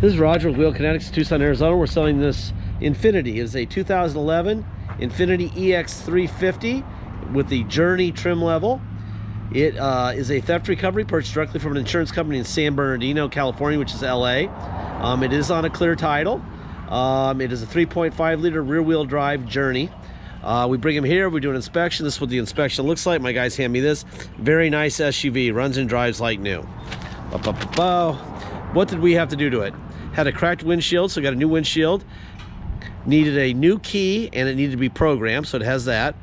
This is Roger with Wheel Kinetics, Tucson, Arizona. We're selling this Infiniti. It is a 2011 Infiniti EX35 with the Journey trim level. It is a theft recovery purchased directly from an insurance company in San Bernardino, California, which is LA. It is on a clear title. It is a 3.5 liter rear-wheel drive Journey. We bring them here, we do an inspection. This is what the inspection looks like. My guys hand me this. Very nice SUV, runs and drives like new. What did we have to do to it? Had a cracked windshield, so got a new windshield. Needed a new key, and it needed to be programmed, so it has that.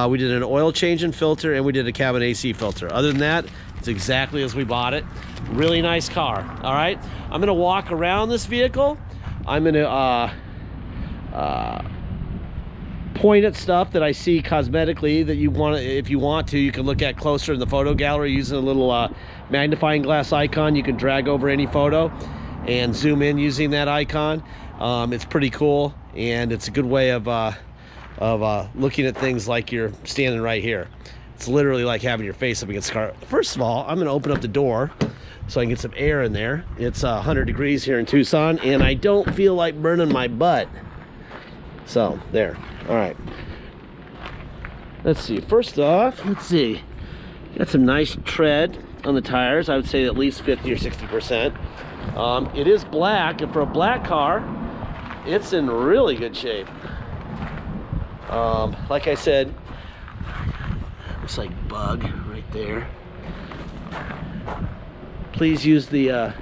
We did an oil change and filter, and we did a cabin AC filter. Other than that, it's exactly as we bought it. Really nice car. All right, I'm gonna walk around this vehicle. I'm gonna point at stuff that I see cosmetically that you want to, if you want to, you can look at closer in the photo gallery using a little magnifying glass icon. You can drag over any photo and zoom in using that icon. It's pretty cool, and it's a good way of looking at things like you're standing right here. It's literally like having your face up against the car. First of all, I'm going to open up the door so I can get some air in there. It's 100 degrees here in Tucson, and I don't feel like burning my butt. So, there. All right. Let's see. First off, let's see. Got some nice tread on the tires. I would say at least 50 or 60%. It is black, and for a black car, it's in really good shape. Like I said, looks like bug right there. Please use the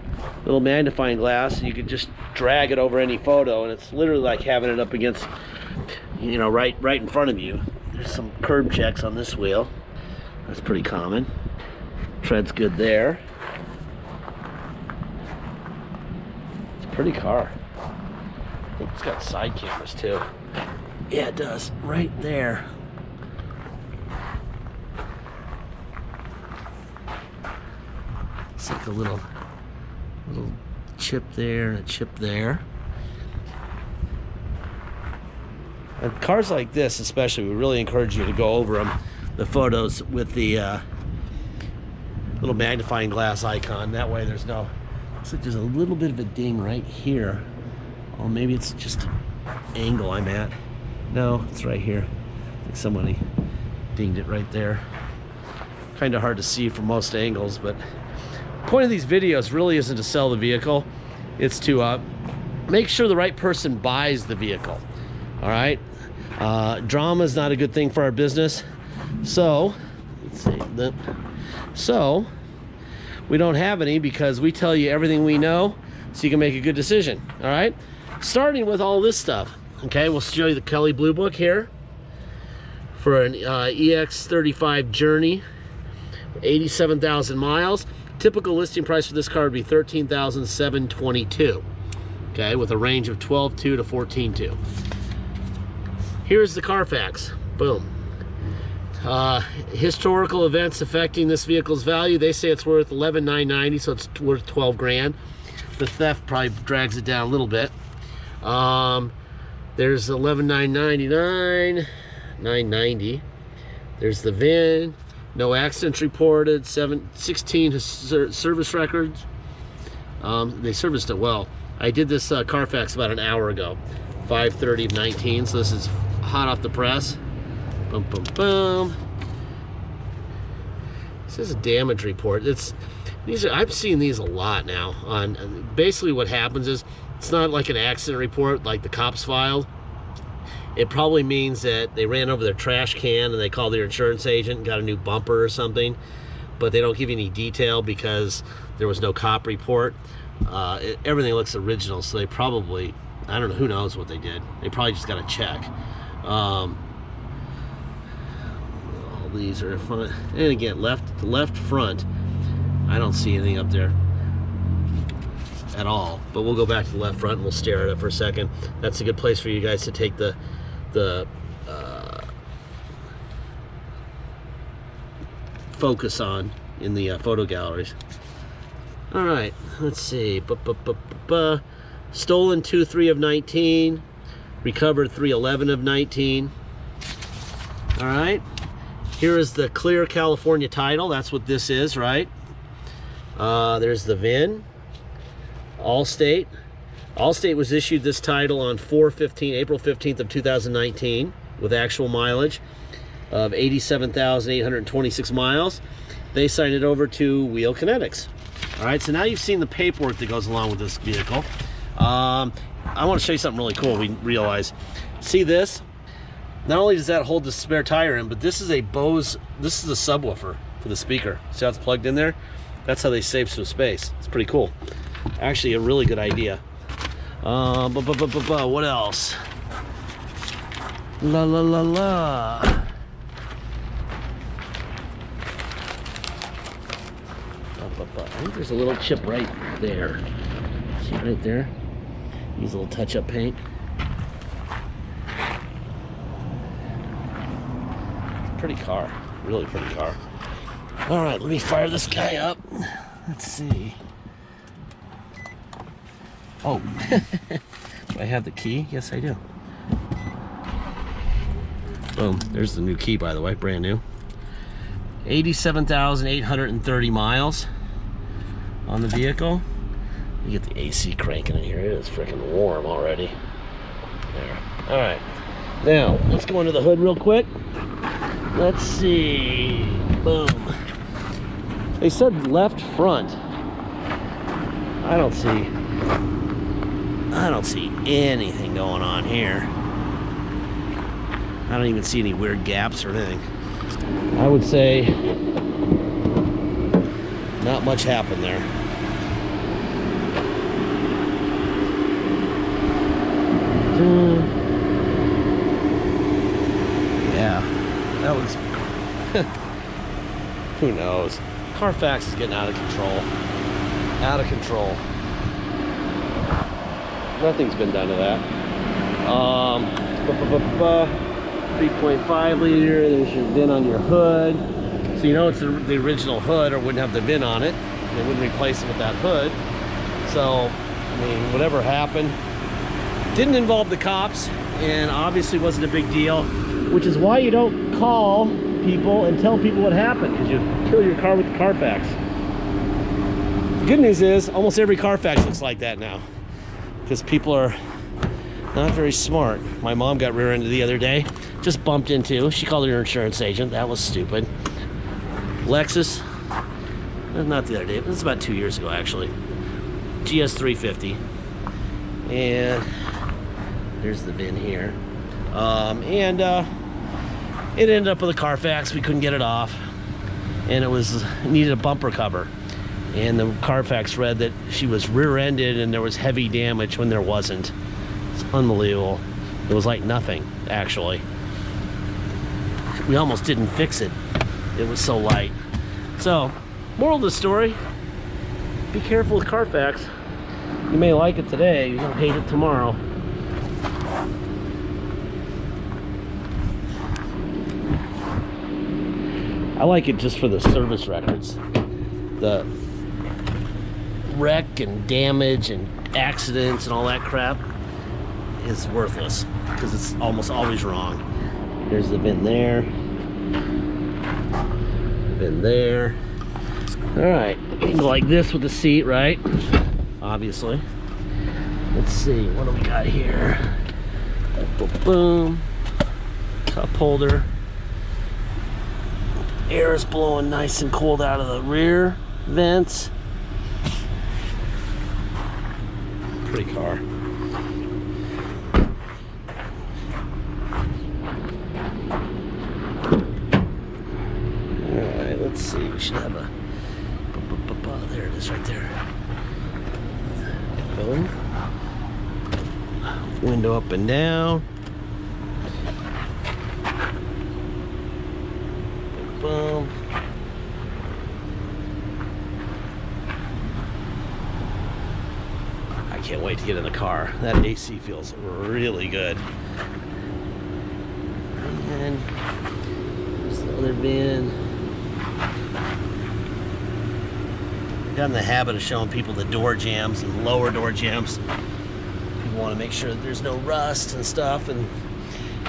little magnifying glass, and you can just drag it over any photo, and it's literally like having it up against, you know, right in front of you. There's some curb checks on this wheel. That's pretty common. Tread's good there. It's a pretty car. I think it's got side cameras too. Yeah, it does. Right there. It's like a little chip there and a chip there. And cars like this especially, we really encourage you to go over them, the photos, with the little magnifying glass icon. That way there's no, looks like there's a little bit of a ding right here. Oh, maybe it's just an angle I'm at. No, it's right here. I think somebody dinged it right there. Kind of hard to see from most angles, but the point of these videos really isn't to sell the vehicle. It's to make sure the right person buys the vehicle. All right? Drama is not a good thing for our business. So, let's see. So, we don't have any because we tell you everything we know so you can make a good decision. All right? Starting with all this stuff. Okay, we'll show you the Kelly Blue Book here for an EX35 Journey, 87,000 miles. Typical listing price for this car would be $13,722. Okay, with a range of 12.2 to 14.2. Here's the Carfax. Boom. Historical events affecting this vehicle's value. They say it's worth $11,990, so it's worth 12 grand. The theft probably drags it down a little bit. There's $11,999, $990. There's the VIN. No accidents reported. 16 service records. They serviced it well. I did this Carfax about an hour ago, 5/30/19. So this is hot off the press. Boom, boom, boom. This is a damage report. I've seen these a lot now. On basically what happens is, it's not like an accident report like the cops filed. It probably means that they ran over their trash can and they called their insurance agent and got a new bumper or something, but they don't give you any detail because there was no cop report. Everything looks original, so they probably, I don't know, who knows what they did. They probably just got a check. All these are fun. And again, the left front, I don't see anything up there at all, but we'll go back to the left front and we'll stare at it for a second. That's a good place for you guys to take the focus on in the photo galleries. All right, let's see. Stolen 2/3 of 19, recovered 3/11 of 19. All right, here is the clear California title. That's what this is, right? There's the VIN. Allstate, Allstate was issued this title on April 15th of 2019 with actual mileage of 87,826 miles. They signed it over to Wheel Kinetics. All right, so now you've seen the paperwork that goes along with this vehicle. I want to show you something really cool. We realize, see this? Not only does that hold the spare tire in, but this is a Bose, this is a subwoofer for the speaker. See how it's plugged in there? That's how they save some space. It's pretty cool. Actually, a really good idea. What else? La la la la. I think there's a little chip right there. See right there? Use a little touch-up paint. Pretty car, really pretty car. All right, let me fire this guy up. Let's see. Oh, do I have the key? Yes, I do. Boom, there's the new key, by the way, brand new. 87,830 miles on the vehicle. You get the AC cranking in here. It is freaking warm already. There. All right. Now, let's go under the hood real quick. Let's see. Boom. They said left front. I don't see anything going on here. I don't even see any weird gaps or anything. I would say not much happened there. Yeah, that was who knows. Carfax is getting out of control. Out of control. Nothing's been done to that. 3.5 liter. There's your VIN on your hood, so you know it's the original hood, or wouldn't have the VIN on it. They wouldn't replace it with that hood. So, I mean, whatever happened didn't involve the cops, and obviously wasn't a big deal. Which is why you don't call people and tell people what happened, because you kill your car with the Carfax. The good news is almost every Carfax looks like that now, because people are not very smart. My mom got rear-ended the other day. Just bumped into. She called her insurance agent. That was stupid. Lexus. Not the other day. It was about 2 years ago, actually. GS350. And there's the VIN here. It ended up with a Carfax. We couldn't get it off. And it needed a bumper cover. And the Carfax read that she was rear-ended and there was heavy damage when there wasn't. It's unbelievable. It was like nothing, actually. We almost didn't fix it. It was so light. So, moral of the story, be careful with Carfax. You may like it today, you're gonna hate it tomorrow. I like it just for the service records. The wreck and damage and accidents and all that crap is worthless, because it's almost always wrong. There's the VIN there. VIN there. Alright, go like this with the seat, right? Obviously. Let's see, what do we got here? Boom, boom. Cup holder. Air is blowing nice and cold out of the rear vents. Pretty car. Alright, let's see. We should have a... There it is right there. Boom. Window up and down. Boom. I can't wait to get in the car. That AC feels really good. And there's the other VIN. Got in the habit of showing people the door jams and lower door jams. People want to make sure that there's no rust and stuff, and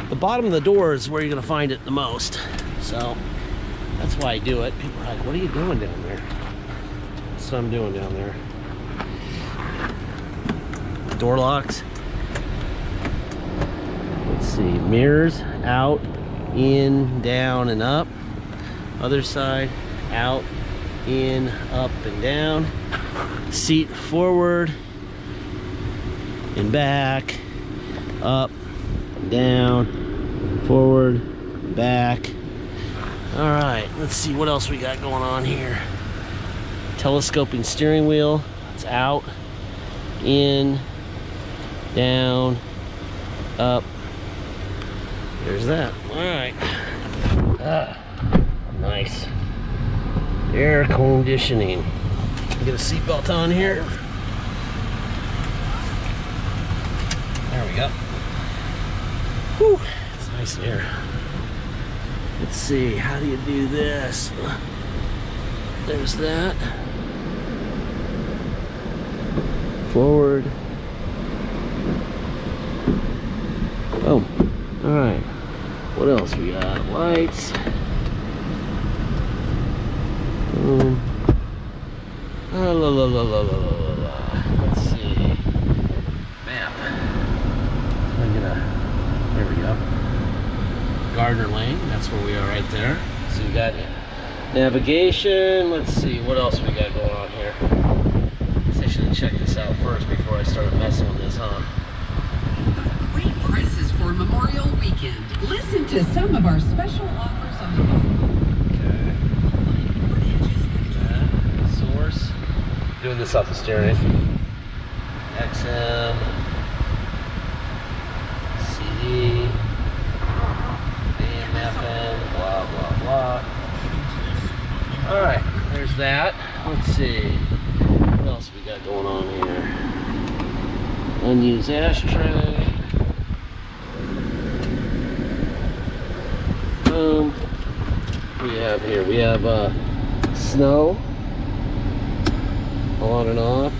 the bottom of the door is where you're going to find it the most. So that's why I do it. People are like, what are you doing down there? That's what I'm doing down there. door locks. Let's see, mirrors out, in, down, and up. Other side, out, in, up, and down. Seat forward and back, up, down, forward, back. All right, let's see what else we got going on here. Telescoping steering wheel. It's out, in, down, up. There's that. All right. Nice. Air conditioning. Get a seatbelt on here. There we go. Whew, it's nice in here. Let's see, how do you do this? There's that. Forward. Oh, all right. What else we got? Lights. Boom. Let's see. Map. There we go. Gardner Lane, that's where we are right there. So you got navigation. Let's see, what else we got going on here? I should have checked this out first before I started messing with this, huh? Great prices for Memorial Weekend. Listen to some of our special offers on the Source. Doing this off the steering. XM. CD. AM, FM. Blah, blah, blah. Alright, there's that. Let's see. What else we got going on here? Unused ashtray. Boom. What do we have here? We have snow. On and off.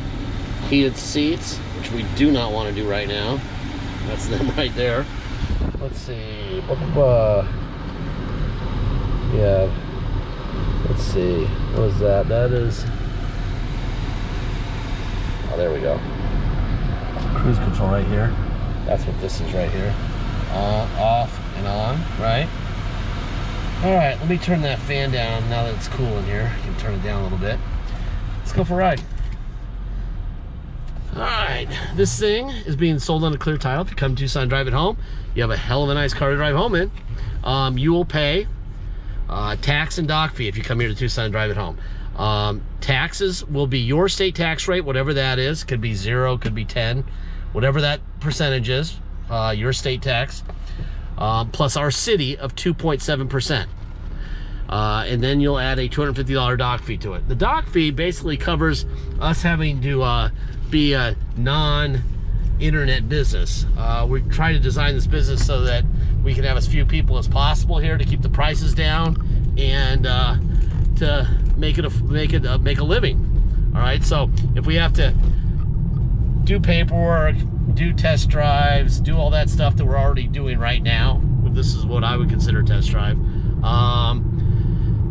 Heated seats, which we do not want to do right now. That's them right there. Let's see. Yeah. Let's see. What is that? That is. Oh, there we go. Cruise control right here. That's what this is right here. On, off, and on, right? Alright, let me turn that fan down now that it's cool in here. I can turn it down a little bit. Let's go for a ride. Alright, this thing is being sold on a clear title. If you come to Tucson, drive it home, you have a hell of a nice car to drive home in. You will pay tax and dock fee if you come here to Tucson, drive it home. Taxes will be your state tax rate, whatever that is. Could be 0, could be 10, whatever that percentage is, your state tax, plus our city of 2.7%. And then you'll add a $250 dock fee to it. The dock fee basically covers us having to be a non-internet business. We try to design this business so that we can have as few people as possible here to keep the prices down and to make a living. All right, so if we have to do paperwork, do test drives, do all that stuff that we're already doing right now, this is what I would consider test drive,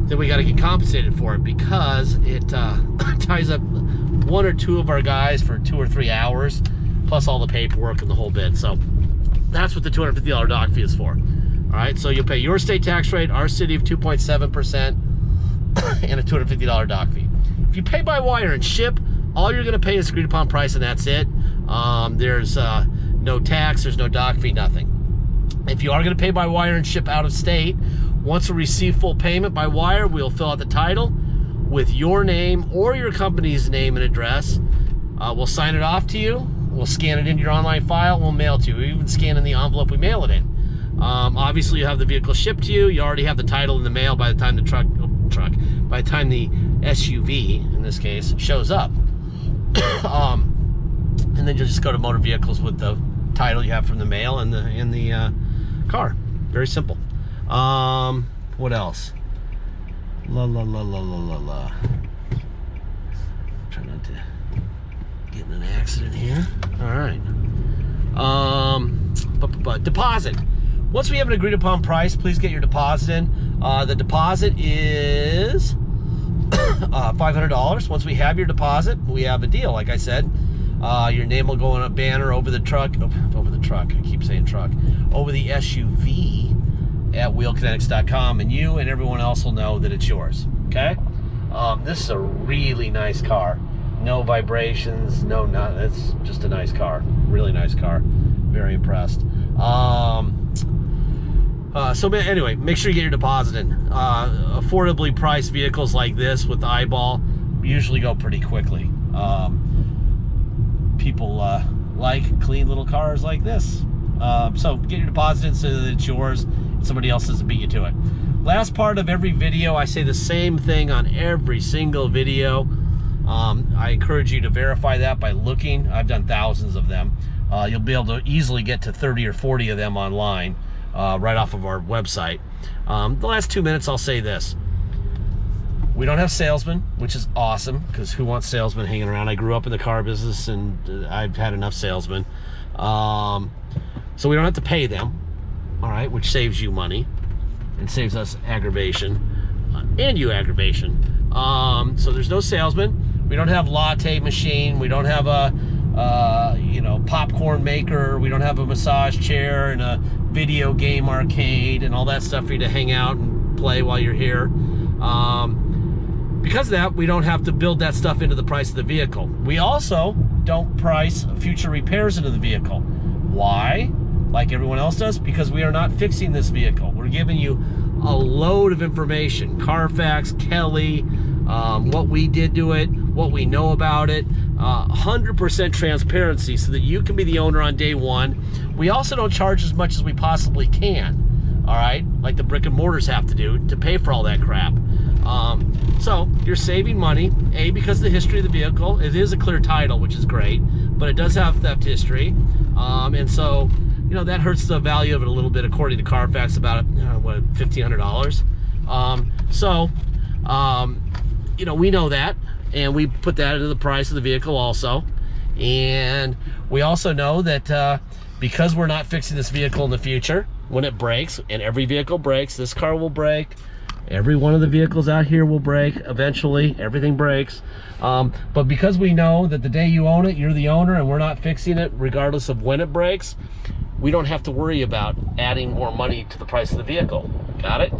then we got to get compensated for it because it ties up 1 or 2 of our guys for 2 or 3 hours, plus all the paperwork and the whole bit. So that's what the $250 dock fee is for. All right, so you'll pay your state tax rate, our city of 2.7%, and a $250 dock fee. If you pay by wire and ship, all you're going to pay is agreed upon price, and that's it. There's no tax, there's no dock fee, nothing. If you are going to pay by wire and ship out of state, once we receive full payment by wire, we'll fill out the title with your name or your company's name and address. We'll sign it off to you. We'll scan it into your online file. We'll mail it to you. We even scan in the envelope we mail it in. Obviously, you have the vehicle shipped to you. You already have the title in the mail by the time the by the time the SUV, in this case, shows up. And then you'll just go to motor vehicles with the title you have from the mail and the car. Very simple. What else? Try not to get in an accident here. All right. Deposit. Once we have an agreed upon price, please get your deposit in. The deposit is $500. Once we have your deposit, we have a deal, like I said. Your name will go on a banner over the truck. Over the truck. I keep saying truck. Over the SUV at wheelkinetics.com, and you and everyone else will know that it's yours. Okay. This is a really nice car. No vibrations. No, not. It's just a nice car. Really nice car. Very impressed. So anyway, make sure you get your deposit in. Affordably priced vehicles like this with the eyeball usually go pretty quickly. People like clean little cars like this. So get your deposit in so that it's yours and somebody else doesn't beat you to it. Last part of every video, I say the same thing on every single video. I encourage you to verify that by looking. I've done thousands of them. You'll be able to easily get to 30 or 40 of them online right off of our website. The last 2 minutes, I'll say this. We don't have salesmen, which is awesome, because who wants salesmen hanging around? I grew up in the car business, and I've had enough salesmen. So we don't have to pay them, all right, which saves you money and saves us aggravation, and you aggravation. So there's no salesman. We don't have latte machine. We don't have a popcorn maker. We don't have a massage chair and a video game arcade and all that stuff for you to hang out and play while you're here. Because of that, we don't have to build that stuff into the price of the vehicle. We also don't price future repairs into the vehicle. Why? Like everyone else does? Because we are not fixing this vehicle. We're giving you a load of information. Carfax, Kelly, what we did to it, what we know about it, 100% transparency so that you can be the owner on day one. We also don't charge as much as we possibly can, all right? Like the brick and mortars have to do to pay for all that crap. So you're saving money, A, because of the history of the vehicle. It is a clear title, which is great, but it does have theft history. And so, you know, that hurts the value of it a little bit, according to Carfax, about, what, $1,500. You know, we know that, and we put that into the price of the vehicle also. And we also know that because we're not fixing this vehicle in the future, when it breaks, and every vehicle breaks, this car will break, every one of the vehicles out here will break eventually. Everything breaks. But because we know that the day you own it, you're the owner, and we're not fixing it regardless of when it breaks, we don't have to worry about adding more money to the price of the vehicle. Got it?